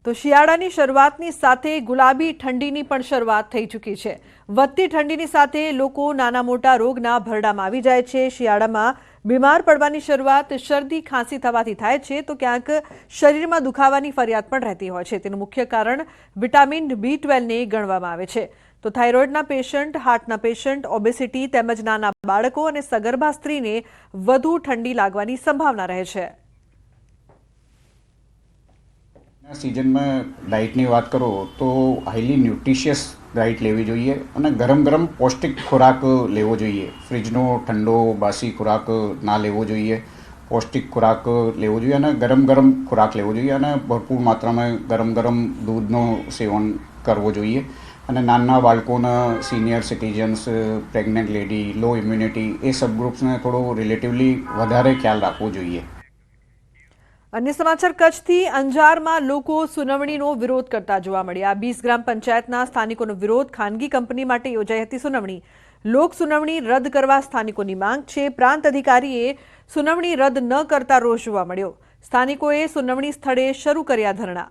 તો શિયાળાની શરૂઆતની સાથે ગુલાબી ઠંડીની પણ શરૂઆત થઈ ચૂકી છે। વધતી ઠંડીની સાથે લોકો નાના મોટા રોગના ભરડામાં આવી જાય છે। શિયાળામાં બીમાર પડવાની શરૂઆત શરદી ખાંસી થવાથી થાય છે, તો ક્યાંક શરીરમાં દુખાવાની ફરિયાદ પણ રહેતી હોય છે। તેનું મુખ્ય કારણ વિટામિન B12 ને ગણવામાં આવે છે। તો થાઇરોઇડના પેશન્ટ, હાર્ટના પેશન્ટ, ઓબેસિટી તેમજ નાના બાળકો અને સગર્ભા સ્ત્રીને વધુ ઠંડી લાગવાની સંભાવના રહે છે। सीजन में डाइटनी बात करो तो हाईली न्यूट्रिशियस डाइट लेवी જોઈએ અને ગરમ ગરમ પૌષ્ટિક ખોરાક લેવો જોઈએ। ફ્રીજનો ઠંડો બાસી ખોરાક ના લેવો જોઈએ। પૌષ્ટિક ખોરાક લેવો જોઈએ અને ગરમ ગરમ ખોરાક લેવો જોઈએ અને ભરપૂર માત્રામાં ગરમ ગરમ દૂધનો સેવન કરવો જોઈએ। અને નાના બાળકોના, સિનિયર સિટીઝન્સ, પ્રેગ્નન્ટ લેડી, લો ઇમ્યુનિટી એ સબ ગ્રુપ્સને થોડો રિલેટિવલી વધારે ખ્યાલ રાખવો જોઈએ। अन्य समाचार कच्छथी अंजारमां लोको सुनावणीनो विरोध करता जोवा मळ्या। 20 ग्राम पंचायतना स्थानिकोनो विरोध। खानगी कंपनी माटे योजाई हती सुनावणी। लोक सुनावणी रद्द करवा स्थानिकोनी मांग छे। प्रांत अधिकारीए सुनावणी रद्द न करता रोष जोवा मळ्यो। स्थानिकोए सुनावणी स्थळे शरू कर्या धरણા।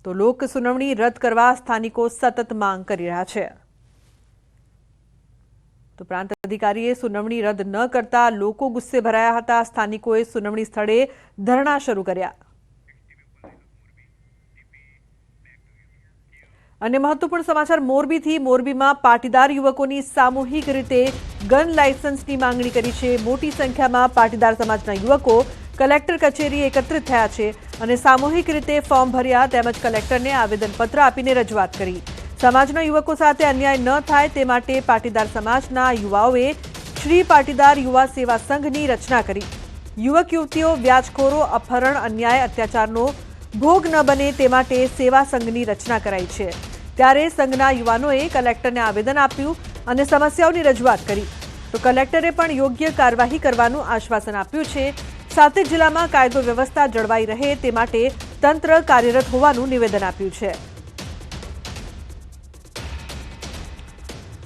तो लोक सुनावणी रद्द करवा स्थानिको सतत मांग करी रह्या छे। तो प्रांत अधिकारीए सुनावणी रद्द न करता लोको गुस्से भराया हता। स्थानिकोए सुनावणी स्थळे धरણા शरू कर्या। अन्य महत्वपूर्ण समाचार मोरबीथी। मोरबीमां पाटीदार युवकोनी सामूहिक रीते गन लायसन्सनी मांगणी करी छे। मोटी संख्यामां पाटीदार समाजना युवको कलेक्टर कचेरीए एकत्रित थया छे અને સામૂહિક રીતે ફોર્મ ભર્યા તેમજ કલેક્ટરને આવેદનપત્ર આપીને રજૂઆત કરી। સમાજના યુવકો સાથે અન્યાય ન થાય તે માટે પાટીદાર સમાજના યુવાઓએ શ્રી પાટીદાર યુવા સેવા સંઘની રચના કરી। યુવક યુવતીઓ વ્યાજખોરો, અપહરણ, અન્યાય, અત્યાચારનો ભોગ ન બને તે માટે સેવા સંઘની રચના કરાઈ છે। ત્યારે સંઘના યુવાનોએ કલેક્ટરને આવેદન આપ્યું અને સમસ્યાઓની રજૂઆત કરી। તો કલેક્ટરે પણ યોગ્ય કાર્યવાહી કરવાનું આશ્વાસન આપ્યું છે। સાથે જિલ્લામાં કાયદો વ્યવસ્થા જળવાઈ રહે તે માટે તંત્ર કાર્યરત હોવાનું નિવેદન આપ્યું છે।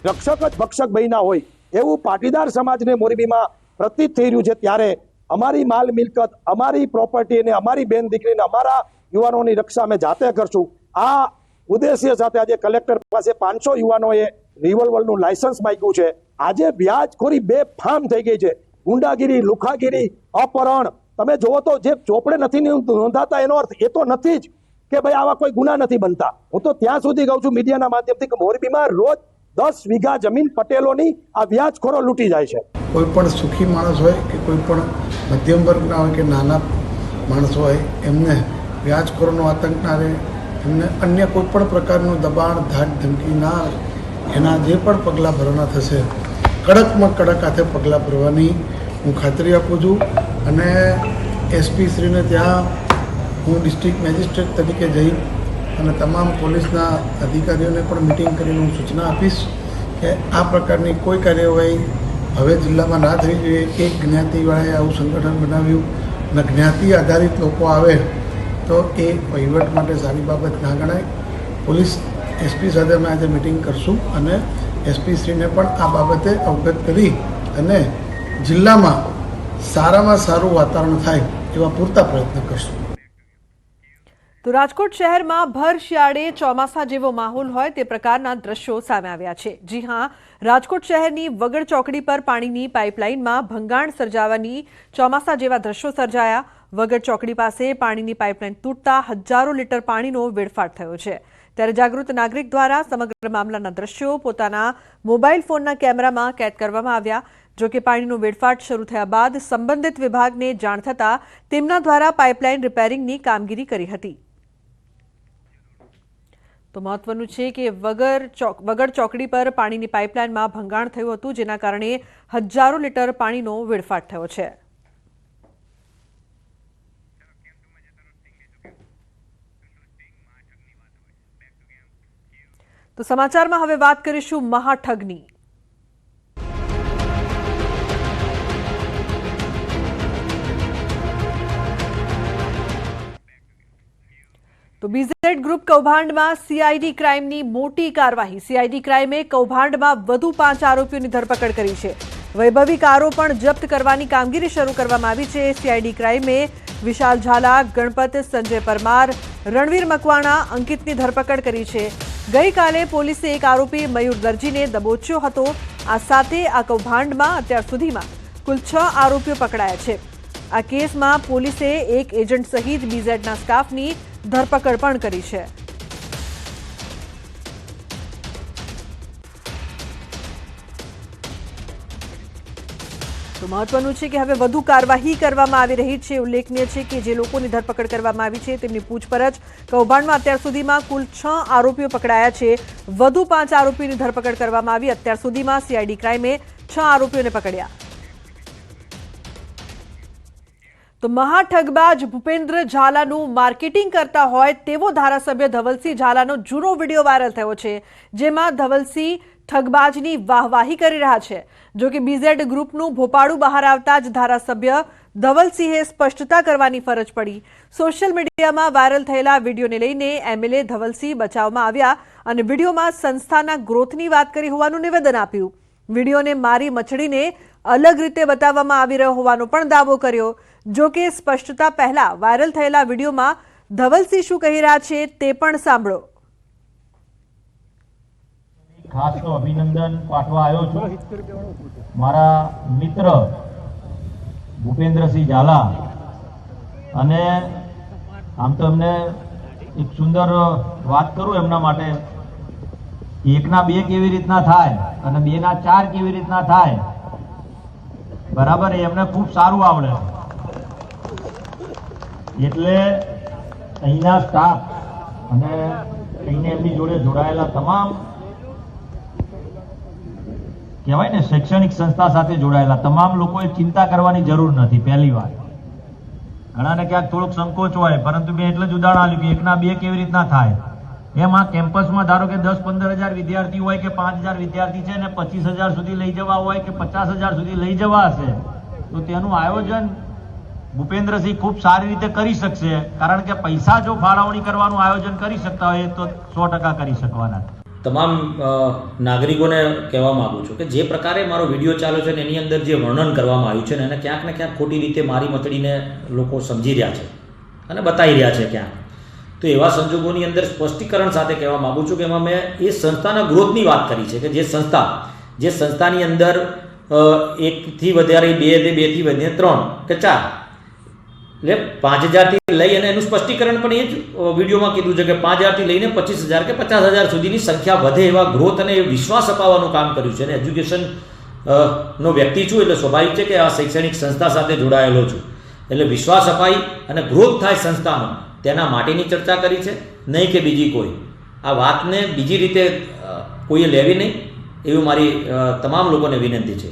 રક્ષક જ ભક્ષક બન્યા હોય એવું પાટીદાર સમાજને મોરબીમાં પ્રતીત થઈ રહ્યું છે। ત્યારે અમારી માલ મિલકત, અમારી પ્રોપર્ટી અને અમારી બેન દીકરીને, અમારા યુવાનોની રક્ષા અમે જાતે કરશું। આ ઉદ્દેશ્ય સાથે આજે કલેક્ટર પાસે 500 યુવાનોએ રિવોલ્વરનું લાયસન્સ માંગ્યું છે। આજે વ્યાજખોરી બેફામ થઈ ગઈ છે। ગુંડાગીરી, લુખાગીરી, અપહરણ તમે જોવો તો જે ચોપડે નથી નોંધાતા એનો અર્થ એ તો નથી જ કે ભાઈ આવા કોઈ ગુના નથી બનતા। હું તો ત્યાં સુધી કહું છું મીડિયાના માધ્યમથી કે મોરબીમાં રોજ 10 વીઘા જમીન પટેલોની આ વ્યાજખોરો લૂંટી જાય છે। કોઈ પણ સુખી માણસ હોય કે કોઈ પણ મધ્યમ વર્ગના હોય કે નાના માણસ હોય એમને વ્યાજખોરોનો આતંક ના રહે, એમને અન્ય કોઈ પણ પ્રકારનું દબાણ, ધાક ધમકી ના આવે, એના જે પણ પગલાં ભરવાના થશે કડકમાં કડક હાથે પગલાં ભરવાની હું ખાતરી આપું છું। અને એસપી શ્રીને ત્યાં હું ડિસ્ટ્રિક્ટ મેજિસ્ટ્રેટ તરીકે જઈ અને તમામ પોલીસના અધિકારીઓને પણ મિટિંગ કરીને હું સૂચના આપીશ કે આ પ્રકારની કોઈ કાર્યવાહી હવે જિલ્લામાં ના થવી જોઈએ। એક જ્ઞાતિવાળાએ આવું સંગઠન બનાવ્યું અને જ્ઞાતિ આધારિત લોકો આવે તો એ વહીવટ માટે સારી બાબત ના ગણાય। પોલીસ એસપી સાથે અમે આજે મિટિંગ કરશું અને એસપી શ્રીને પણ આ બાબતે અવગત કરી અને જિલ્લામાં સારામાં સારું વાતાવરણ થાય એવા પૂરતા પ્રયત્ન કરશું। તો રાજકોટ શહેરમાં ભર શિયાળે ચોમાસા જેવો માહોલ હોય તે પ્રકારના દ્રશ્યો સામે આવ્યા છે। જી હા, રાજકોટ શહેરની વગડ ચોકડી પર પાણીની પાઇપલાઇનમાં ભંગાણ સર્જાવાની ચોમાસા જેવા દ્રશ્યો સર્જાયા। વગડ ચોકડી પાસે પાણીની પાઇપલાઇન તૂટતા હજારો લીટર પાણીનો વેડફાટ થયો છે। ત્યારે જાગૃત નાગરિક દ્વારા સમગ્ર મામલાના દ્રશ્યો પોતાના મોબાઈલ ફોનના કેમેરામાં કેદ કરવામાં આવ્યા। જો કે પાણીનો વેડફાટ શરૂ થયા બાદ સંબંધિત વિભાગને જાણ થતાં તેમના દ્વારા પાઇપલાઇન રિપેરિંગની કામગીરી કરી હતી। તો મહત્વનું છે કે વગડ ચોકડી પર પાણીની પાઇપલાઇનમાં ભંગાણ થયું હતું, જેના કારણે હજારો લીટર પાણીનો વેડફાટ થયો છે। તો સમાચારમાં હવે વાત કરીશું મહાઠગની। તો બીઝેડ ગ્રુપ કૌભાંડમાં સીઆઈડી ક્રાઇમની મોટી કાર્યવાહી। સીઆઈડી ક્રાઇમે કૌભાંડમાં વધુ 5 આરોપીઓની ધરપકડ કરી છે। વૈભવી કારો પણ જપ્ત કરવાની કામગીરી શરૂ કરવામાં આવી છે। સીઆઈડી ક્રાઇમે વિશાલ ઝાલા, ગણપત, સંજય પરમાર, રણવીર મકવાણા, અંકિતની ધરપકડ કરી છે. ગઈકાલે પોલીસે એક આરોપી મયુર દરજીને દબોચ્યો હતો. આ સાથે આ કૌભાંડમાં અત્યાર સુધીમાં કુલ 6 આરોપીઓ પકડાયા છે. આ કેસમાં પોલીસે એક એજન્ટ સહિત બીઝેડના સ્ટાફની ધરપકડ પણ કરી છે. તો મહત્વનું છે કે હવે વધુ કાર્યવાહી કરવામાં આવી રહી છે. ઉલ્લેખનીય છે કે જે લોકોની ધરપકડ કરવામાં આવી છે તેમની પૂછપરછ કૌભાંડમાં અત્યાર સુધીમાં કુલ 6 આરોપીઓ પકડાયા છે. વધુ 5 આરોપીની ધરપકડ કરવામાં આવી. અત્યાર સુધીમાં સીઆઈડી ક્રાઇમે 6 આરોપીઓને પકડ્યા. તો મહાઠગબાજ ભૂપેન્દ્ર ઝાલાનું માર્કેટિંગ કરતા હોય તેવો ધારાસભ્ય ધવલસિંહ ઝાલાનો જૂનો વિડીયો વાયરલ થયો છે, જેમાં ધવલસિંહ ઠગબાજની વાહવાહી કરી રહ્યા છે. જો કે બીઝેડ ગ્રુપનું ભોપાળું બહાર આવતા જ ધારાસભ્ય ધવલસિંહે સ્પષ્ટતા કરવાની ફરજ પડી. સોશિયલ મીડિયામાં વાયરલ થયેલા વિડીયોને લઈને એમએલએ ધવલસિંહ બચાવમાં આવ્યા અને વિડીયોમાં સંસ્થાના ગ્રોથની વાત કરી હોવાનું નિવેદન આપ્યું. વિડીયોને મારી મચડીને અલગ રીતે બતાવવામાં આવી રહ્યો હોવાનો પણ દાવો કર્યો. જો કે સ્પષ્ટતા પહેલા વાયરલ થયેલા વિડીયોમાં ધવલસિંહ શું કહી રહ્યા છે તે પણ સાંભળો. ખાસ તો અભિનંદન પાઠવા આવ્યો છું મારા મિત્ર ભૂપેન્દ્રસિંહ ઝાલા, અને આમ તો એમને એક સુંદર વાત કરું એમના માટે, 1 ના 2 કેવી રીતના થાય અને 2 ના 4 કેવી રીતના થાય, બરાબર, એમને ખૂબ સારું આવડે. એટલે અહીંના સ્ટાફ અને અહીંને એમની જોડે જોડાયેલા તમામ કહેવાય ને શૈક્ષણિક સંસ્થા સાથે જોડાયેલા તમામ લોકોએ ચિંતા કરવાની જરૂર નથી. પહેલી વાત, ઘણાને ક્યાંક થોડોક સંકોચ હોય, પરંતુ મેં એટલે જ ઉદાહરણ આપ્યું કે 1 ના 2 કેવી રીતના થાય. એમ આ કેમ્પસમાં ધારો કે 10-15 હજાર વિદ્યાર્થી હોય કે 5,000 વિદ્યાર્થી છે ને 25,000 સુધી લઈ જવા હોય કે 50,000 સુધી લઈ જવા હશે, તો તેનું આયોજન ભૂપેન્દ્રસિંહ ખૂબ સારી રીતે કરી શકશે. કારણ કે પૈસા જો ફાળવણી કરવાનું આયોજન કરી શકતા હોય તો 100% કરી શકવાના. તમામ નાગરિકોને કહેવા માંગુ છું કે જે પ્રકારે મારો વિડીયો ચાલ્યો છે ને એની અંદર જે વર્ણન કરવામાં આવ્યું છે ને એને ક્યાંક ને ક્યાંક ખોટી રીતે મારી મચડીને લોકો સમજી રહ્યા છે અને બતાવી રહ્યા છે ક્યાંક. તો એવા સંજોગોની અંદર સ્પષ્ટીકરણ સાથે કહેવા માંગુ છું કે એમાં મેં એ સંસ્થાના ગ્રોથની વાત કરી છે કે જે સંસ્થાની અંદર 1 થી વધારે 2, 2 થી વધીને 3 કે 4, એટલે 5,000 થી લઈ, અને એનું સ્પષ્ટીકરણ પણ એ જ વિડીયોમાં કીધું છે કે 5,000 થી લઈને 25,000 કે 50,000 સુધીની સંખ્યા વધે એવા ગ્રોથ અને વિશ્વાસ અપાવવાનું કામ કર્યું છે. અને એજ્યુકેશન નો વ્યક્તિ છું એટલે સ્વાભાવિક છે કે આ શૈક્ષણિક સંસ્થા સાથે જોડાયેલો છું, એટલે વિશ્વાસ અપાઈ અને ગ્રોથ થાય સંસ્થાનો તેના માટેની ચર્ચા કરી છે, નહીં કે બીજી કોઈ. આ વાતને બીજી રીતે કોઈએ લેવી નહીં એવી મારી તમામ લોકોને વિનંતી છે.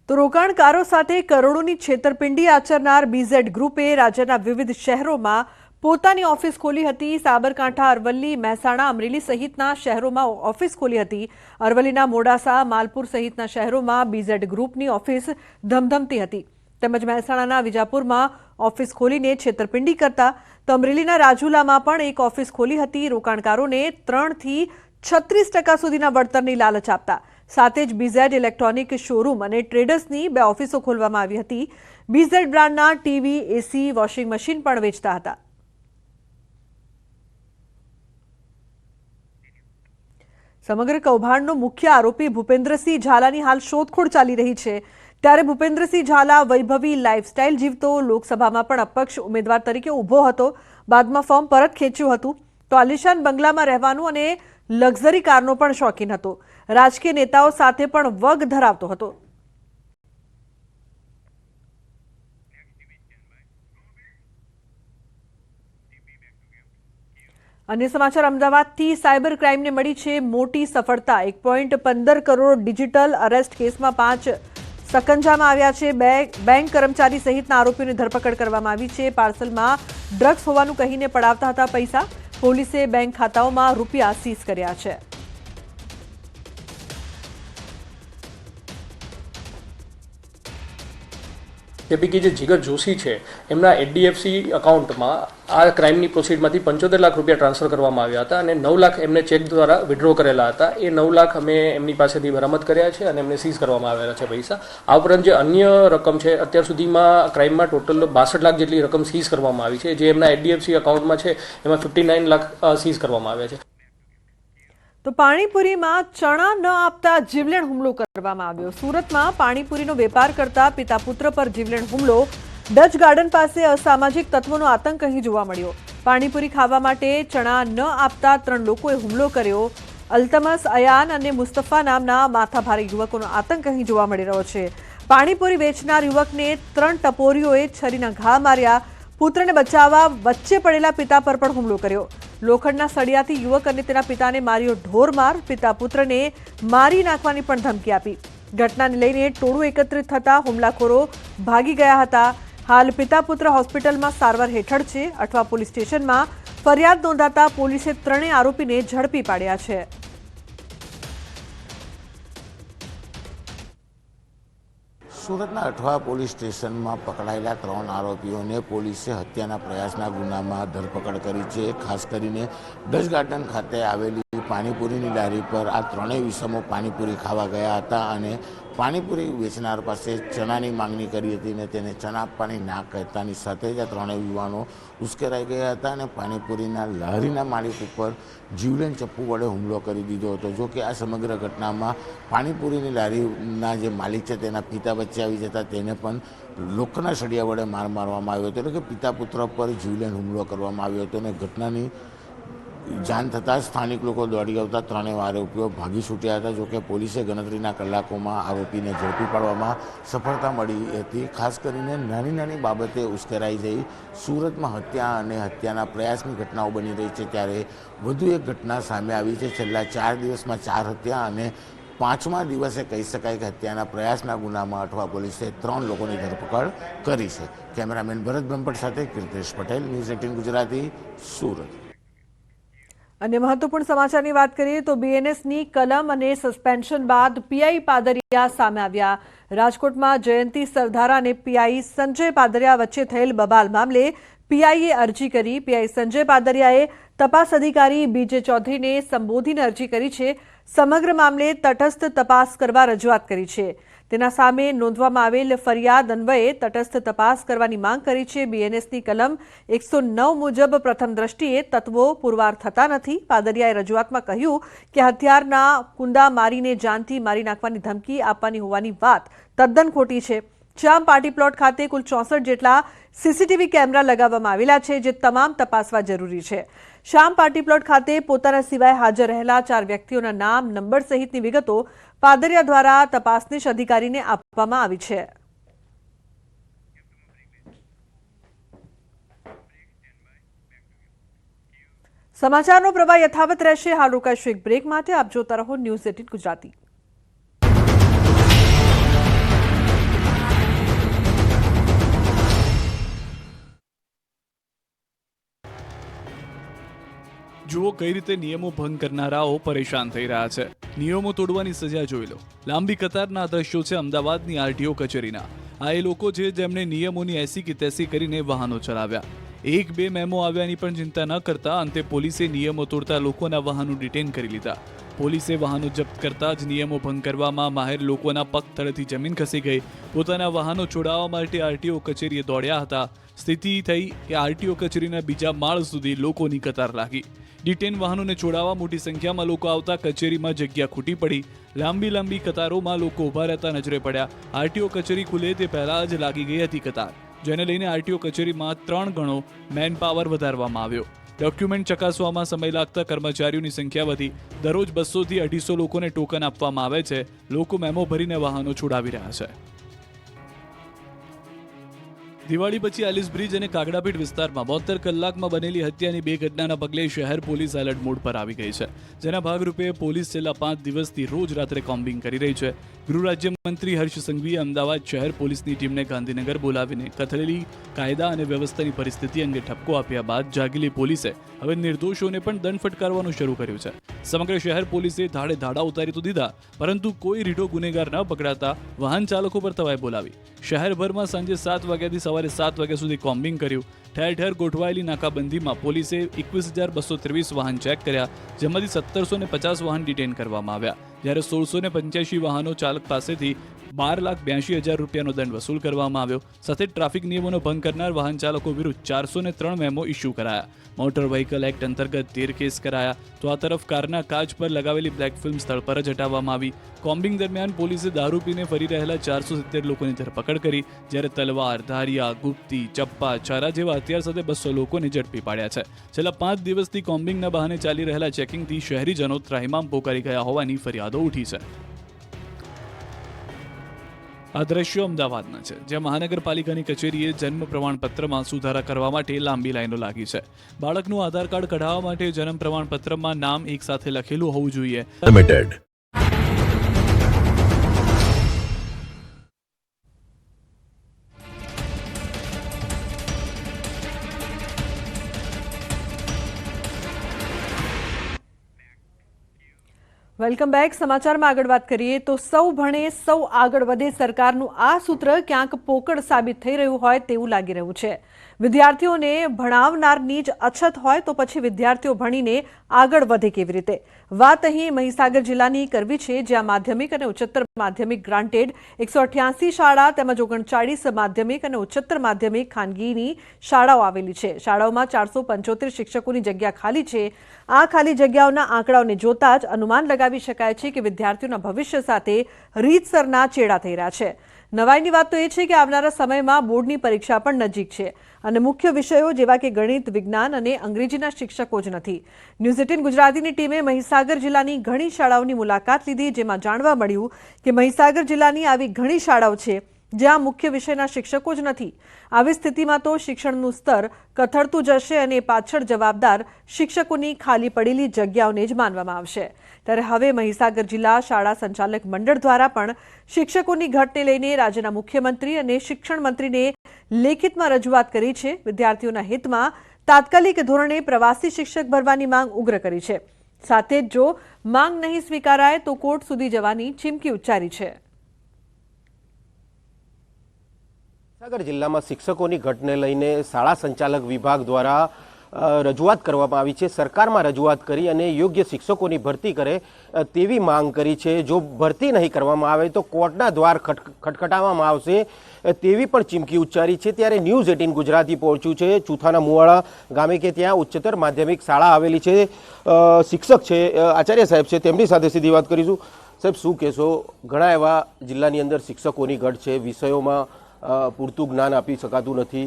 તો રોકાણકારો સાથે કરોડોની છેતરપિંડી આચરનાર બીઝેડ ગ્રુપે રાજ્યના વિવિધ શહેરોમાં પોતાની ઓફિસ ખોલી હતી. સાબરકાંઠા, અરવલ્લી, મહેસાણા, અમરેલી સહિતના શહેરોમાં ઓફિસ ખોલી હતી. અરવલ્લીના મોડાસા, માલપુર સહિતના શહેરોમાં બીઝેડ ગ્રુપની ઓફિસ ધમધમતી હતી. તેમજ મહેસાણાના વિજાપુરમાં ઓફિસ ખોલીને છેતરપિંડી કરતા. તો અમરેલીના રાજુલામાં પણ એક ઓફિસ ખોલી હતી. રોકાણકારોને 3 થી 36% સુધીના વળતરની લાલચ આપતા. સાથે જ બીઝેડ ઇલેક્ટ્રોનિક શોરૂમ અને ટ્રેડર્સની 2 ઓફિસો ખોલવામાં આવી હતી. બીઝેડ બ્રાન્ડના ટીવી, એસી, વોશિંગ મશીન પણ વેચતા હતા. સમગ્ર કૌભાંડનો મુખ્ય આરોપી ભૂપેન્દ્રસિંહ ઝાલાની હાલ શોધખોળ ચાલી રહી છે. ત્યારે ભૂપેન્દ્રસિંહ ઝાલા વૈભવી લાઇફસ્ટાઇલ જીવતો લોકસભામાં પણ અપક્ષ ઉમેદવાર તરીકે ઊભો હતો. બાદમાં ફોર્મ પરત ખેંચ્યું હતું. તો આલિશાન બંગલામાં રહેવાનું અને લક્ઝરી કારનો પણ શોખીન હતો. રાજકીય નેતાઓ સાથે પણ વગ ધરાવતો હતો. અન્ય સમાચાર, અમદાવાદથી સાયબર ક્રાઇમને મળી છે મોટી સફળતા. 1.15 કરોડ ડિજિટલ અરેસ્ટ કેસમાં 5 સકંજામાં આવ્યા છે. બેંક કર્મચારી સહિતના આરોપીઓની ધરપકડ કરવામાં આવી છે. પાર્સલમાં ડ્રગ્સ હોવાનું કહીને પડાવતા હતા પૈસા. પોલીસે બેંક ખાતાઓમાં રૂપિયા સીઝ કર્યા છે. જે પૈકી જે જીગર જોશી છે એમના HDFC અકાઉન્ટમાં આ ક્રાઇમની પ્રોસીડમાંથી 75 લાખ રૂપિયા ટ્રાન્સફર કરવામાં આવ્યા હતા અને 9 લાખ એમને ચેક દ્વારા વિડ્રો કરેલા હતા. એ 9 લાખ અમે એમની પાસેથી બરામદ કર્યા છે અને એમને સીઝ કરવામાં આવેલા છે પૈસા. આ ઉપરાંત જે અન્ય રકમ છે અત્યાર સુધીમાં ક્રાઇમમાં ટોટલ 62 લાખ જેટલી રકમ સીઝ કરવામાં આવી છે. જે એમના HDFC અકાઉન્ટમાં છે એમાં 59 લાખ સીઝ કરવામાં આવ્યા છે. તો પાણીપુરીમાં ચણા ન આપતા જીવલેણ હુમલો કરવામાં આવ્યો. સુરતમાં પાણીપુરીનો વેપાર કરતા પિતા પુત્ર પર જીવલેણ હુમલો. ડચ ગાર્ડન પાસે અસામાજિક તત્વોનો આતંક અહીં જોવા મળ્યો. પાણીપુરી ખાવા માટે ચણા ન આપતા 3 લોકોએ હુમલો કર્યો. અલ્તમસ, અયાન અને મુસ્તફા નામના માથાભારે યુવકોનો આતંક અહીં જોવા મળી રહ્યો છે. પાણીપુરી વેચનાર યુવકને 3 ટપોરીઓએ છરીના ઘા માર્યા. પુત્રને બચાવવા વચ્ચે પડેલા પિતા પર પણ હુમલો કર્યો. લોખંડના સળિયાથી યુવક અને તેના પિતાને માર્યો ઢોરમાર. પિતા પુત્રને મારી નાખવાની પણ ધમકી આપી. ઘટનાને લઈને ટોળું એકત્રિત થતા હુમલાખોરો ભાગી ગયા હતા. હાલ પિતા પુત્ર હોસ્પિટલમાં સારવાર હેઠળ છે. અઠવા પોલીસ સ્ટેશનમાં ફરિયાદ નોંધાતા પોલીસે 3 આરોપીને ઝડપી પાડ્યા છે. સુરતના અઠવા પોલીસ સ્ટેશનમાં પકડાયેલા 3 આરોપીઓને પોલીસે હત્યાના પ્રયાસના ગુનામાં ધરપકડ કરી છે. ખાસ કરીને ડચ ગાર્ડન ખાતે આવેલી પાણીપુરીની લારી પર આ 3 ઈસમો પાણીપુરી ખાવા ગયા હતા અને પાણીપુરી વેચનાર પાસે ચણાની માંગણી કરી હતી અને તેને ચણા આપવાની ના કહેતાની સાથે જ આ 3 યુવાનો ઉશ્કેરાઈ ગયા હતા અને પાણીપુરીના લારીના માલિક ઉપર જીવલેણ ચપ્પુ વડે હુમલો કરી દીધો હતો. જો કે આ સમગ્ર ઘટનામાં પાણીપુરીની લારીના જે માલિક છે તેના પિતા વચ્ચે આવી જતા તેને પણ લોખંડના સળિયા વડે માર મારવામાં આવ્યો હતો. એટલે કે પિતા પુત્ર પર જીવલેણ હુમલો કરવામાં આવ્યો હતો અને ઘટનાની જાણ થતાં સ્થાનિક લોકો દોડી આવતા 3 આરોપીઓ ભાગી છૂટ્યા હતા. જોકે પોલીસે ગણતરીના કલાકોમાં આરોપીને ઝડપી પાડવામાં સફળતા મળી હતી. ખાસ કરીને નાની બાબતે ઉશ્કેરાઈ જઈ સુરતમાં હત્યા અને હત્યાના પ્રયાસની ઘટનાઓ બની રહી છે ત્યારે વધુ એક ઘટના સામે આવી છે. છેલ્લા 4 દિવસમાં 4 હત્યા અને 5મા દિવસે કહી શકાય કે હત્યાના પ્રયાસના ગુનામાં અઠવા પોલીસે 3 લોકોની ધરપકડ કરી છે. કેમેરામેન ભરત બ્રહ્મભટ્ટ સાથે કીર્તેશ પટેલ, ન્યૂઝ 18 ગુજરાતી, સુરત. અને મહત્વપૂર્ણ સમાચારની વાત કરીએ તો બીએનએસની કલમ અને સસ્પેન્શન બાદ પીઆઈ પાદરિયા સામે આવ્યા. રાજકોટમાં જયંતિ સરધારા અને પીઆઈ સંજય પાદરિયા વચ્ચે થયેલ બબાલ મામલે પીઆઈએ અરજી કરી. પીઆઈ સંજય પાદરિયાએ તપાસ અધિકારી બીજે ચૌધરીને સંબોધીને અરજી કરી છે. સમગ્ર મામલે તટસ્થ તપાસ કરવા રજૂઆત કરી છે. તેના સામે નોંધવામાં આવેલ ફરિયાદ અન્વયે તટસ્થ તપાસ કરવાની માંગ કરી છે. બીએનએસની કલમ 109 મુજબ પ્રથમ દ્રષ્ટિએ તત્વો પુરવાર થતા નથી. પાદરિયાએ રજૂઆતમાં કહ્યું કે હથિયારના કુંડા મારીને જાનથી મારી નાખવાની ધમકી આપવાની હોવાની વાત તદ્દન ખોટી છે. શ્યામ પાર્ટી પ્લોટ ખાતે કુલ 64 જેટલા સીસીટીવી કેમેરા લગાવવામાં આવેલા છે, જે તમામ તપાસવા જરૂરી છે. શ્યામ પાર્ટી પ્લોટ ખાતે પોતાના સિવાય હાજર રહેલા 4 વ્યક્તિઓના નામ, નંબર સહિતની વિગતો પાદરિયા દ્વારા તપાસનીશ અધિકારીને આપવામાં આવી છે. સમાચારનો પ્રવાહ યથાવત રહેશે. હાલ રોકાઈશું એક બ્રેક માટે. આપ જોતા રહો ન્યૂઝ 18 ગુજરાતી. જુઓ કઈ રીતે નિયમો ભંગ કરનારાઓ પરેશાન થઈ રહ્યા છે. નિયમો તોડવાની સજા જોઈ લો. લાંબી કતારના દ્રશ્યો છે અમદાવાદની આરટીઓ કચેરીના. આ એ લોકો છે જેમણે નિયમોની એસી કે તેસી કરીને વાહનો ચલાવ્યા. 1-2 મેમો આવ્યાની પણ ચિંતા ન કરતા અંતે પોલીસે નિયમો તોડતા લોકોના વાહનો ડિટેન કરી લીધા. પોલીસે વાહનો જપ્ત કરતા જ નિયમો ભંગ કરવામાં માહેર લોકોના પગ તળેથી જમીન ખસી ગઈ. પોતાના વાહનો છોડાવવા માટે આરટીઓ કચેરીએ દોડ્યા હતા. સ્થિતિ થઈ કે આરટીઓ કચેરીના બીજા માળ સુધી લોકોની કતાર લાગી. ડિટેન વાહનોને છોડાવવા મોટી સંખ્યામાં લોકો આવતા કચેરીમાં જગ્યા ખૂટી પડી. લાંબી કતારોમાં લોકો ઊભા રહેતા નજરે પડ્યા. આરટીઓ કચેરી ખુલે તે પહેલા જ લાગી ગઈ હતી કતાર, જેને લઈને આરટીઓ કચેરીમાં 3 ગણો મેન પાવર વધારવામાં આવ્યો. ડોક્યુમેન્ટ ચકાસવામાં સમય લાગતા કર્મચારીઓની સંખ્યા વધી. દરરોજ 200 થી 250 લોકોને ટોકન આપવામાં આવે છે. લોકો મેમો ભરીને વાહનો છોડાવી રહ્યા છે. દિવાળી પછી એલિસ બ્રિજ અને કાગડાપીઠ વિસ્તારમાં 72 કલાકમાં બનેલી હત્યાની 2 ઘટનાના પગલે શહેર પોલીસ એલર્ટ મોડ પર આવી ગઈ છે. જેના ભાગરૂપે પોલીસ છેલ્લા 5 દિવસથી રોજ રાત્રે કોમ્બિંગ કરી રહી છે. ગૃહ રાજ્યમંત્રી હર્ષ સંઘવીએ અમદાવાદ શહેર પોલીસની ટીમને ગાંધીનગર બોલાવીને કથળેલી કાયદા અને વ્યવસ્થાની પરિસ્થિતિ અંગે ઠપકો આપ્યા બાદ જાગેલી પોલીસે હવે નિર્દોષોને પણ દંડ ફટકારવાનું શરૂ કર્યું છે. સમગ્ર શહેર પોલીસે ધાડે ધાડા ઉતારી તો દીધા, પરંતુ કોઈ રીઢો ગુનેગાર ન પકડાતા વાહન ચાલકો પર તવાઈ બોલાવી. શહેરભરમાં સાંજે 7 વાગ્યાથી સવારે 7 વાગ્યા સુધી કોમ્બિંગ કર્યું. ઠેર ઠેર ગોઠવાયેલી નાકાબંધીમાં પોલીસે 21,223 વાહન ચેક કર્યા, જેમાંથી 1,750 વાહન ડિટેન કરવામાં આવ્યા, જ્યારે 1,685 વાહનો ચાલક પાસેથી 12,82,000 રૂપિયાનો દંડ વસૂલ કરવામાં આવ્યો. સાથે ટ્રાફિક નિયમોનો ભંગ કરનાર વાહન ચાલકો વિરુદ્ધ 403 મેમો ઇસ્યુ કરાયા. મોટર વ્હીકલ એક્ટ અંતર્ગત 13 કેસ કરાયા. તો આ તરફ કારના કાચ પર લગાવેલી બ્લેક ફિલ્મ સ્થળ પર જ હટાવવામાં આવી. કોમ્બિંગ દરમિયાન પોલીસે દારૂ પીને ફરી રહેલા 470 લોકોની ધરપકડ કરી, જ્યારે તલવાર, ધારિયા, ગુપ્તી, ચપ્પા, ચારા જેવા હથિયાર સાથે 200 લોકોને ઝડપી પાડ્યા છે. છેલ્લા 5 દિવસથી કોમ્બિંગના બહાને ચાલી રહેલા ચેકિંગથી શહેરીજનો ત્રાહિમામ પોકારી ગયા હોવાની ફરિયાદો ઉઠી છે. આ દ્રશ્યો અમદાવાદના છે, જ્યાં મહાનગરપાલિકાની કચેરીએ જન્મ પ્રમાણપત્રમાં સુધારા કરવા માટે લાંબી લાઈનો લાગી છે. બાળકનું આધાર કાર્ડ કઢાવવા માટે જન્મ પ્રમાણપત્રમાં નામ એક સાથે લખેલું હોવું જોઈએ. Welcome back. સમાચારમાં આગળ વાત કરીએ તો સૌ ભણે સૌ આગળ વધે સરકારનું આ સૂત્ર ક્યાંક પોકળ સાબિત થઈ રહ્યું હોય તેવું લાગી રહ્યું છે. વિદ્યાર્થીઓને ભણાવનારની જ અછત હોય તો પછી વિદ્યાર્થીઓ ભણીને આગળ વધે કેવી રીતે? વાત અહીં મહીસાગર જિલ્લાની કરવી છે, જ્યાં માધ્યમિક અને ઉચ્ચતર માધ્યમિક ગ્રાન્ટેડ 188 શાળા તેમજ 39 માધ્યમિક અને ઉચ્ચતર માધ્યમિક ખાનગીની શાળાઓ આવેલી છે. શાળાઓમાં 475 શિક્ષકોની જગ્યા ખાલી છે. આ ખાલી જગ્યાઓના આંકડાઓને જોતા જ અનુમાન લગાવી શકાય છે કે વિદ્યાર્થીઓના ભવિષ્ય સાથે રીતસરના ચેડા થઈ રહ્યા છે. નવાઈની વાત તો એ છે કે આવનારા સમયમાં બોર્ડની પરીક્ષા પણ નજીક છે અને મુખ્ય વિષયો જેવા કે ગણિત, વિજ્ઞાન અને અંગ્રેજીના શિક્ષકો જ નથી. ન્યૂઝ 18 ગુજરાતીની ટીમે મહીસાગર જિલ્લાની ઘણી શાળાઓની મુલાકાત લીધી, જેમાં જાણવા મળ્યું કે મહીસાગર જિલ્લાની આવી ઘણી શાળાઓ છે જ્યાં મુખ્ય વિષયના શિક્ષકો જ નથી. આવી સ્થિતિમાં તો શિક્ષણનું સ્તર કથળતું જશે અને પાછળ જવાબદાર શિક્ષકોની ખાલી પડેલી જગ્યાઓને જ માનવામાં આવશે. ત્યારે હવે મહીસાગર જિલ્લા શાળા સંચાલક મંડળ દ્વારા પણ શિક્ષકોની ઘટને લઈને રાજ્યના મુખ્યમંત્રી અને શિક્ષણ મંત્રીને લેખિતમાં રજૂઆત કરી છે. વિદ્યાર્થીઓના હિતમાં તાત્કાલિક ધોરણે પ્રવાસી શિક્ષક ભરવાની માંગ ઉગ્ર કરી છે. સાથે જ જો માંગ નહીં સ્વીકારાય તો કોર્ટ સુધી જવાની ચીમકી ઉચ્ચારી છે. મહીસાગર જિલ્લામાં શિક્ષકોની ઘટને લઈને શાળા સંચાલક વિભાગ દ્વારા રજૂઆત કરવામાં આવી છે. સરકારમાં રજૂઆત કરી અને યોગ્ય શિક્ષકોની ભરતી કરે તેવી માંગ કરી છે. જો ભરતી નહીં કરવામાં આવે તો કોર્ટના દ્વાર ખટખટાવવામાં આવશે તેવી પણ ચીમકી ઉચ્ચારી છે. ત્યારે ન્યૂઝ 18 ગુજરાતી પહોંચ્યું છે ચુથાના મુવાડા ગામે, કે ત્યાં ઉચ્ચતર માધ્યમિક શાળા આવેલી છે. શિક્ષક છે, આચાર્ય સાહેબ છે, તેમની સાથે સીધી વાત કરીશું. સાહેબ, શું કહેશો? ઘણા એવા જિલ્લાની અંદર શિક્ષકોની ઘટ છે, વિષયોમાં પૂરતું જ્ઞાન આપી શકાતું નથી.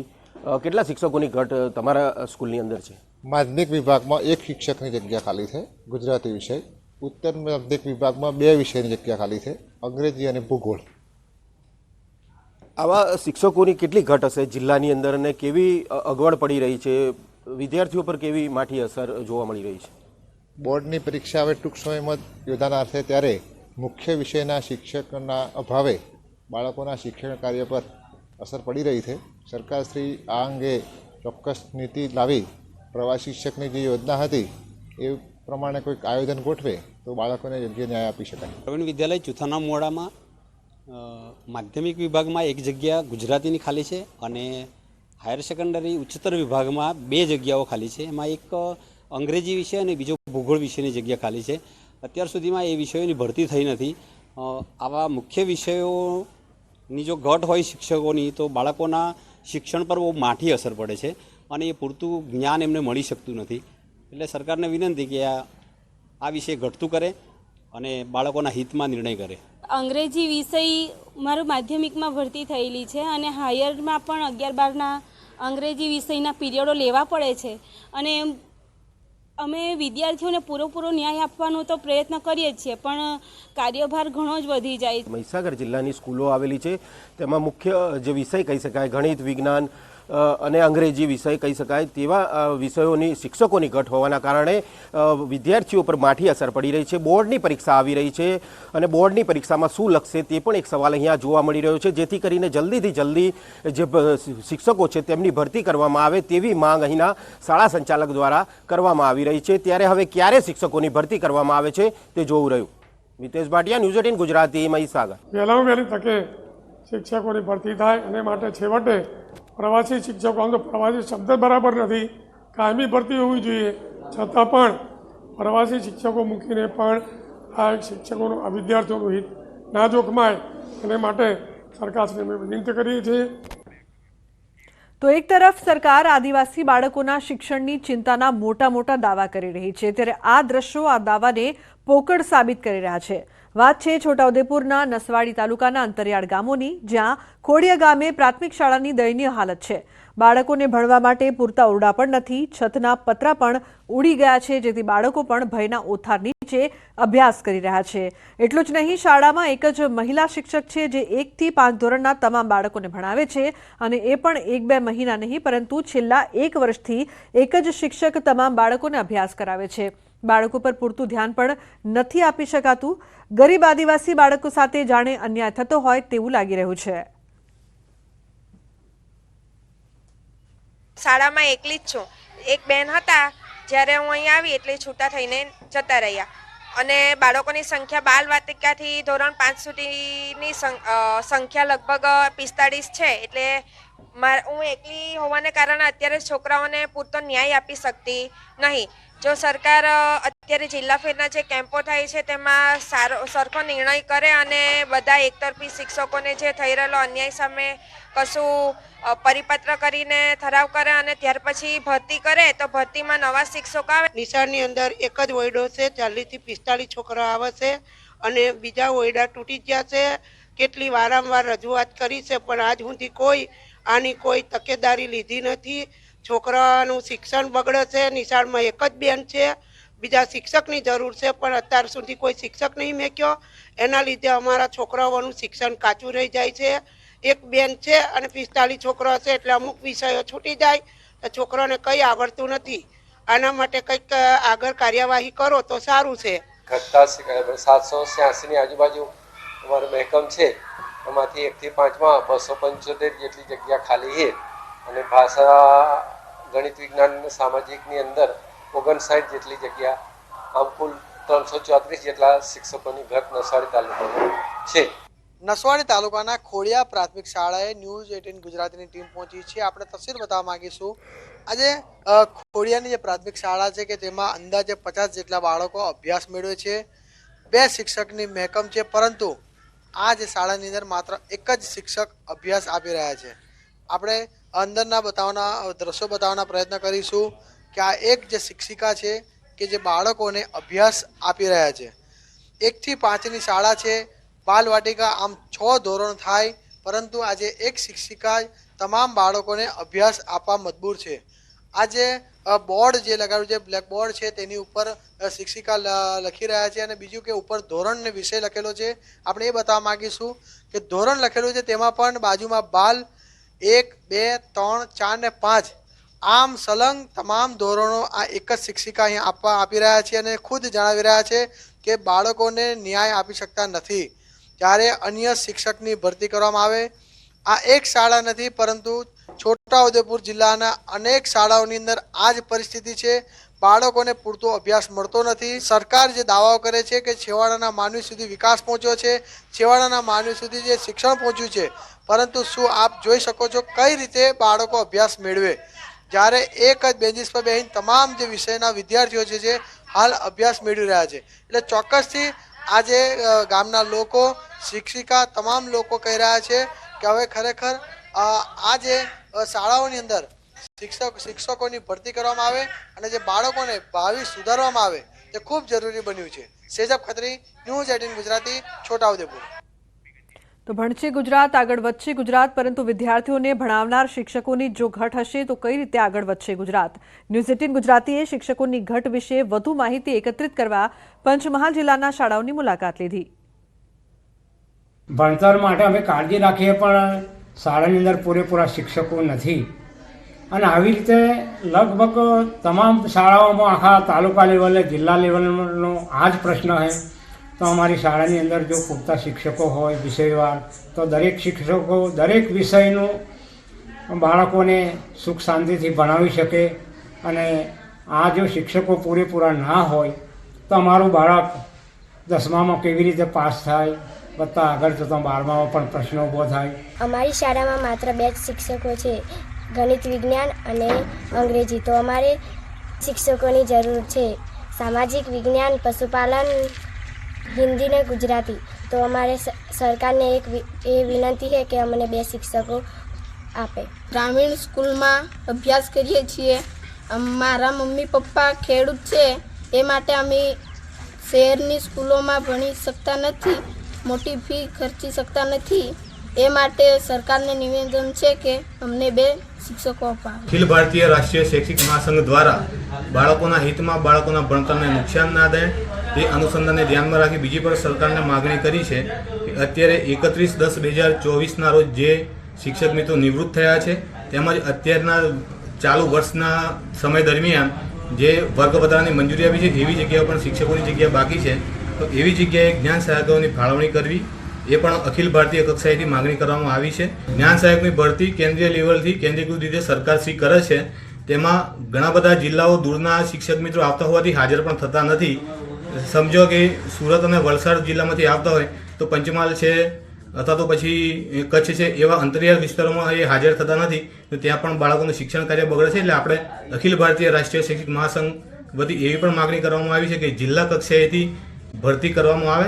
કેટલા શિક્ષકોની ઘટ તમારા સ્કૂલની અંદર છે? માધ્યમિક વિભાગમાં 1 શિક્ષકની જગ્યા ખાલી છે, ગુજરાતી વિષય. ઉત્તર માધ્યમિક વિભાગમાં 2 વિષયની જગ્યા ખાલી છે, અંગ્રેજી અને ભૂગોળ. આવા શિક્ષકોની કેટલી ઘટ હશે જિલ્લાની અંદર અને કેવી અગવડ પડી રહી છે? વિદ્યાર્થીઓ પર કેવી માઠી અસર જોવા મળી રહી છે? બોર્ડની પરીક્ષા હવે ટૂંક સમયમાં યોજાનાર છે, ત્યારે મુખ્ય વિષયના શિક્ષકના અભાવે બાળકોના શિક્ષણ કાર્ય પર અસર પડી રહી છે. સરકારશ્રી આ અંગે ચોક્કસ નીતિ લાવી પ્રવાસી શિક્ષકની જે યોજના હતી એ પ્રમાણે કોઈક આયોજન ગોઠવે તો બાળકોને યોગ્ય ન્યાય આપી શકાય. પ્રવીણ વિદ્યાલય ચુથાના મોડામાં માધ્યમિક વિભાગમાં 1 જગ્યા ગુજરાતીની ખાલી છે અને હાયર સેકન્ડરી ઉચ્ચતર વિભાગમાં 2 જગ્યાઓ ખાલી છે. એમાં એક અંગ્રેજી વિષય અને બીજો ભૂગોળ વિષયની જગ્યા ખાલી છે. અત્યાર સુધીમાં એ વિષયોની ભરતી થઈ નથી. આવા મુખ્ય વિષયોની જો ઘટ હોય શિક્ષકોની તો બાળકોના શિક્ષણ પર બહુ માઠી અસર પડે છે અને એ પૂરતું જ્ઞાન એમને મળી શકતું નથી. એટલે સરકારને વિનંતી કે આ વિષય ઘટતું કરે અને બાળકોના હિતમાં નિર્ણય કરે. અંગ્રેજી વિષય મારું માધ્યમિકમાં ભરતી થયેલી છે અને હાયરમાં પણ 11-12ના અંગ્રેજી વિષયના પીરિયડો લેવા પડે છે અને અમે વિદ્યાર્થીઓને પૂરેપૂરો ન્યાય આપવાનો તો પ્રયત્ન કરીએ જ છીએ, પણ કાર્યભાર ઘણો જ વધી જાય. મહીસાગર જિલ્લાની સ્કૂલો આવેલી છે, તેમાં મુખ્ય જે વિષય કહી શકાય ગણિત, વિજ્ઞાન, અને અંગ્રેજી વિષય કહી શકાય તેવા વિષયોની શિક્ષકોની ઘટ હોવાના કારણે વિદ્યાર્થીઓ પર માઠી અસર પડી રહી છે. બોર્ડની પરીક્ષા આવી રહી છે અને બોર્ડની પરીક્ષામાં શું લખશે તે પણ એક સવાલ અહીંયા જોવા મળી રહ્યો છે, જેથી કરીને જલ્દીથી જલ્દી જે શિક્ષકો છે તેમની ભરતી કરવામાં આવે તેવી માંગ અહીંના શાળા સંચાલક દ્વારા કરવામાં આવી રહી છે. ત્યારે હવે ક્યારે શિક્ષકોની ભરતી કરવામાં આવે છે તે જોવું રહ્યું. મિતેશ ભાટિયા, ન્યૂઝ 18 ગુજરાતી, મહીસાગર. વહેલામાં વહેલી તકે શિક્ષકોની ભરતી થાય અને માટે છેવટે પ્રવાસી શિક્ષકો, આમ તો પ્રવાસી શબ્દ બરાબર નથી, કાયમી ભરતી હોવી જોઈએ, છતાં પણ પ્રવાસી શિક્ષકો મૂકીને પણ આ શિક્ષકોનું, આ વિદ્યાર્થીઓનું હિત ના જોખમાય અને માટે સરકારશ્રીને વિનંતી કરીએ છીએ. તો એક તરફ સરકાર આદિવાસી બાળકોના શિક્ષણની ચિંતાના મોટા મોટા દાવા કરી રહી છે, ત્યારે આ દ્રશ્યો આ દાવાને પોકળ સાબિત કરી રહ્યા છે. વાત છે છોટાઉદેપુરના નસવાડી તાલુકાના અંતરિયાળ ગામોની, જ્યાં ખોડિયા ગામે પ્રાથમિક શાળાની દયનીય હાલત છે. બાળકોને ભણવા માટે પૂરતા ઓરડા પણ નથી, છતના પતરા પણ ઉડી ગયા છે, જેથી બાળકો પણ ભયના ઓથાર નીચે અભ્યાસ કરી રહ્યા છે. એટલું જ નહીં, શાળામાં એક જ મહિલા શિક્ષક છે જે 1 થી 5 ધોરણના તમામ બાળકોને ભણાવે છે, અને એ પણ 1-2 મહિના નહીં, પરંતુ છેલ્લા 1 વર્ષથી એક જ શિક્ષક તમામ બાળકોને અભ્યાસ કરાવે છે. બાળકો પર પૂરતું ધ્યાન પણ નથી આપી શકાતું. ગરીબ આદિવાસી બાળકો સાથે જાણે અન્યાય થતો હોય તેવું લાગી રહ્યું છે. શાળામાં એકલી જ છું. એક બેન હતા, જ્યારે હું અહીં આવી એટલે છૂટા થઈને જતા રહ્યા, અને બાળકોની સંખ્યા બાલવાટિકાથી ધોરણ 5 સુધીની સંખ્યા લગભગ 45 છે. એટલે હું એકલી હોવાને કારણે અત્યારે છોકરાઓને પૂરતો ન્યાય આપી શકતી નહીં. જો સરકાર અત્યારે જિલ્લા ફેરના જે કેમ્પો થાય છે તેમાં સરખો નિર્ણય કરે અને બધા એકતરફી શિક્ષકોને જે થઈ રહેલો અન્યાય સામે કશું પરિપત્ર કરીને ઠરાવ કરે અને ત્યાર પછી ભરતી કરે, તો ભરતીમાં નવા શિક્ષકો આવે. નિશાળની અંદર એક જ ઓરડો છે, 40 થી 45 છોકરા આવે છે અને બીજા ઓરડા તૂટી ગયા છે. કેટલી વારંવાર રજૂઆત કરી છે, પણ આજ સુધી કોઈ આની કોઈ તકેદારી લીધી નથી. છોકરાનું શિક્ષણ બગડે છે. નિશાળમાં એક જ બેન છે, બીજા શિક્ષકની જરૂર છે, પણ અત્યાર સુધી કોઈ શિક્ષક નહીં મેક્યો. એના લીધે અમારા છોકરાઓનું શિક્ષણ કાચું રહી જાય છે. એક બેન છે અને 45 છોકરા છે, એટલે અમુક વિષયો છૂટી જાય તો છોકરાને કંઈ આવડતું નથી. આના માટે કંઈક આગળ કાર્યવાહી કરો તો સારું છે. ઘટતા 786ની આજુબાજુ અમારું મહેકમ છે, એમાંથી 1 થી 5માં 275 જેટલી જગ્યા ખાલી છે, અને ભાષા, ગણિત, વિજ્ઞાન અને સામાજિકની અંદર 59 જેટલી જગ્યા, આમ કુલ 334 જેટલા શિક્ષકોની ઘટ નસવાડી તાલુકામાં છે. નસવાડી તાલુકાના ખોડિયા પ્રાથમિક શાળાએ ન્યૂઝ 18 ગુજરાતીની ટીમ પહોંચી છે. આપણે તસવીર બતાવવા માંગીશું. આજે ખોડિયાની જે પ્રાથમિક શાળા છે કે તેમાં અંદાજે 50 જેટલા બાળકો અભ્યાસ મેળવે છે. 2 શિક્ષકની મહેકમ છે, પરંતુ આ જે શાળાની અંદર માત્ર એક જ શિક્ષક અભ્યાસ આપી રહ્યા છે. આપણે અંદરના દ્રશ્યો બતાવવાના પ્રયત્ન કરીશું કે આ એક જે શિક્ષિકા છે કે જે બાળકોને અભ્યાસ આપી રહ્યા છે. 1 થી 5ની શાળા છે, બાલવાટિકા, આમ 6 ધોરણ થાય, પરંતુ આજે એક શિક્ષિકા તમામ બાળકોને અભ્યાસ આપવા મજબૂર છે. આજે બોર્ડ જે લગાવ્યું છે, બ્લેક બોર્ડ છે, તેની ઉપર શિક્ષિકા લખી રહ્યા છે, અને બીજું કે ઉપર ધોરણ ને વિષય લખેલો છે. આપણે એ બતાવવા માંગીશું કે ધોરણ લખેલું છે, તેમાં પણ બાજુમાં બાલ 1, 2, 3, 4 ને 5 આમ સલંગ તમામ ધોરણો આ એક જ શિક્ષિકા અહીંયા આપી રહ્યા છે, અને ખુદ જણાવી રહ્યા છે કે બાળકોને ન્યાય આપી શકતા નથી. જ્યારે અન્ય શિક્ષકની ભરતી કરવામાં આવે, આ એક શાળા નથી, પરંતુ છોટાઉદેપુર જિલ્લાના અનેક શાળાઓની અંદર આ જ પરિસ્થિતિ છે. બાળકોને પૂરતો અભ્યાસ મળતો નથી. સરકાર જે દાવાઓ કરે છે કે છેવાડાના માનવી સુધી વિકાસ પહોંચ્યો છે, છેવાડાના માનવી સુધી જે શિક્ષણ પહોંચ્યું છે, પરંતુ શું આપ જોઈ શકો છો કઈ રીતે બાળકો અભ્યાસ મેળવે? જ્યારે એક જ બેન્ચીસ પર બેસીને તમામ જે વિષયના વિદ્યાર્થીઓ છે હાલ અભ્યાસ મેળવી રહ્યા છે. એટલે ચોક્કસથી આજે ગામના લોકો, શિક્ષિકા, તમામ લોકો કહી રહ્યા છે કે હવે ખરેખર આ જે શાળાઓની અંદર શિક્ષકોની ભરતી કરવામાં આવે અને જે બાળકોને ભાવિ સુધારવામાં આવે તે ખૂબ જરૂરી બન્યું છે. સેજબ ખત્રી, ન્યૂઝ 18 ગુજરાતી, છોટાઉદેપુર. તો ભણશે ગુજરાત, આગળ વધશે ગુજરાત, પરંતુ વિદ્યાર્થીઓને ભણાવનાર શિક્ષકોની જો ઘટ હશે તો કઈ રીતે આગળ વધશે ગુજરાત? ન્યૂઝ 18 ગુજરાતીએ શિક્ષકોની ઘટ વિશે વધુ માહિતી એકત્રિત કરવા પંચમહાલ જિલ્લાના શાળાઓની મુલાકાત લીધી. ભણતર માટે અમે કાળજી રાખીએ, પણ શાળાની અંદર પૂરેપૂરા શિક્ષકો નથી, અને આવી રીતે લગભગ તમામ શાળાઓમાં આખા તાલુકા લેવલે જિલ્લા લેવલનો આ જ પ્રશ્ન છે. તો અમારી શાળાની અંદર જો પૂરતા શિક્ષકો હોય વિષયવાર, તો દરેક શિક્ષકો દરેક વિષયનું બાળકોને સુખ શાંતિથી ભણાવી શકે. અને આ જો શિક્ષકો પૂરેપૂરા ના હોય તો અમારું બાળક 10મામાં કેવી રીતે પાસ થાય, વત્તા આગળ જતાં 12મામાં પણ પ્રશ્નો ઊભો થાય. અમારી શાળામાં માત્ર 2 જ શિક્ષકો છે, ગણિત વિજ્ઞાન અને અંગ્રેજી. તો અમારે શિક્ષકોની જરૂર છે. સામાજિક વિજ્ઞાન, પશુપાલન, હિન્દી ને ગુજરાતી. તો અમારે સરકારને એક વિનંતી છે કે અમને 2 શિક્ષકો આપે. ગ્રામીણ સ્કૂલમાં અભ્યાસ કરીએ છીએ. મારા મમ્મી પપ્પા ખેડૂત છે, એ માટે અમે શહેરની સ્કૂલોમાં ભણી શકતા નથી, મોટી ફી ખર્ચી શકતા નથી. એ માટે સરકારને નિવેદન છે કે અમને 2 શિક્ષકો અપાવે. અખિલ ભારતીય રાષ્ટ્રીય શૈક્ષિક મહાસંઘ દ્વારા બાળકોના હિતમાં બાળકોના ભણતરને નુકસાન ના થાય તે અનુસંધાનને ધ્યાનમાં રાખી બીજી પણ સરકારને માગણી કરી છે કે અત્યારે 31/10/2024ના રોજ જે શિક્ષક મિત્રો નિવૃત્ત થયા છે તેમજ અત્યારના ચાલુ વર્ષના સમય દરમિયાન જે વર્ગ વધારાની મંજૂરી આપી છે એવી જગ્યાઓ પણ શિક્ષકોની જગ્યા બાકી છે. તો એવી જગ્યાએ જ્ઞાન સહાયકોની ફાળવણી કરવી એ પણ અખિલ ભારતીય કક્ષાએથી માગણી કરવામાં આવી છે. જ્ઞાન સહાયકની ભરતી કેન્દ્રીય લેવલથી કેન્દ્રીયકૃત રીતે સરકારશ્રી કરે છે. તેમાં ઘણા બધા જિલ્લાઓ દૂરના શિક્ષક મિત્રો આવતા હોવાથી હાજર પણ થતા નથી. સમજો કે સુરત અને વલસાડ જિલ્લામાંથી આવતા હોય તો પંચમહાલ છે અથવા તો પછી કચ્છ છે એવા અંતરિયાળ વિસ્તારોમાં એ હાજર થતા નથી. તો ત્યાં પણ બાળકોનું શિક્ષણ કાર્ય બગડે છે. એટલે આપણે અખિલ ભારતીય રાષ્ટ્રીય શૈક્ષિક મહાસંઘ વતી એવી પણ માગણી કરવામાં આવી છે કે જિલ્લા કક્ષાએથી ભરતી કરવામાં આવે.